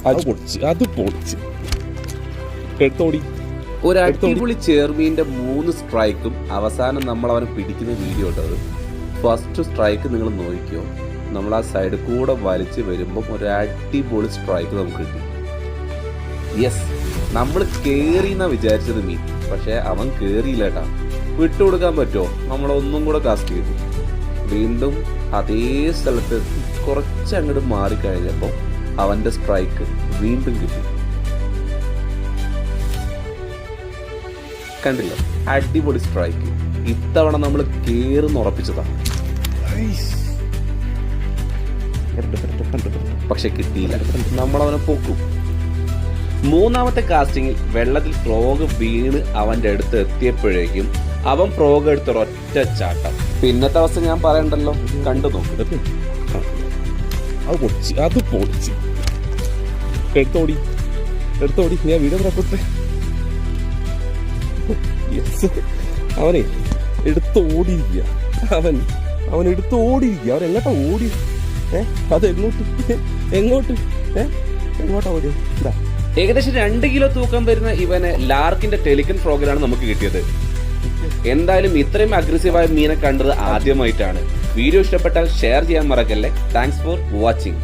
അത് പൊളിച്ച് എടുത്തോടി. ഒരു അടിപൊളി ചേർമീൻ്റെ 3 സ്ട്രൈക്കും അവസാനം നമ്മൾ അവനെ പിടിക്കുന്ന വീഡിയോ ഇട്ടത്. ഫസ്റ്റ് സ്ട്രൈക്ക് നിങ്ങൾ നോക്കിയോ, നമ്മൾ ആ സൈഡ് കൂടെ വലിച്ച് വരുമ്പം ഒരു അടിപൊളി സ്ട്രൈക്ക് നമുക്ക് കിട്ടി. യെസ്, നമ്മൾ കേറിയെന്നാ വിചാരിച്ചത് മീൻ, പക്ഷെ അവൻ കേറിയില്ല കേട്ടാ. വിട്ടുകൊടുക്കാൻ പറ്റുമോ? നമ്മളൊന്നും കൂടെ കാസ്റ്റ് ചെയ്തു. വീണ്ടും അതേ സ്ഥലത്ത് കുറച്ച് അങ്ങോട്ട് മാറിക്കഴിഞ്ഞപ്പോൾ അവൻ്റെ സ്ട്രൈക്ക് വീണ്ടും കിട്ടി. കണ്ടില്ല, അടിപൊളി സ്ട്രൈക്ക്. ഇത്തവണ നമ്മൾ കേറുന്ന് ഉറപ്പിച്ചതാണ്, പക്ഷെ കിട്ടിയില്ല. നമ്മളവനെ പൊക്കും. മൂന്നാമത്തെ കാസ്റ്റിങ്ങിൽ വെള്ളത്തിൽ ഫ്രോഗ് വീണ് അവൻ്റെ അടുത്ത് എത്തിയപ്പോഴേക്കും അവൻ ഫ്രോഗ് എടുത്തൊരൊറ്റ ചാട്ടം. പിന്നത്തെ അവസ്ഥ ഞാൻ പറയണ്ടല്ലോ, കണ്ടു നോക്ക്. അത് പൊളിച്ച് എടുത്തോടി. ഞാൻ വീഡിയോ പുറപ്പെട്ടെ. അവനെ എടുത്തോടിയിരിക്കുക. അവൻ എടുത്തോടിയിരിക്കുക. അവൻ എങ്ങോട്ടാ ഓടി? അത് എങ്ങോട്ടാ ഓടി? ഏകദേശം 2 കിലോ തൂക്കം വരുന്ന ഇവന് ലാർക്കിന്റെ ടെലിക്കൻ ഫ്രോഗിലാണ് നമുക്ക് കിട്ടിയത്. എന്തായാലും ഇത്രയും അഗ്രസീവായ മീനെ കണ്ടത് ആദ്യമായിട്ടാണ്. വീഡിയോ ഇഷ്ടപ്പെട്ടാൽ ഷെയർ ചെയ്യാൻ മറക്കല്ലേ. Thanks for watching.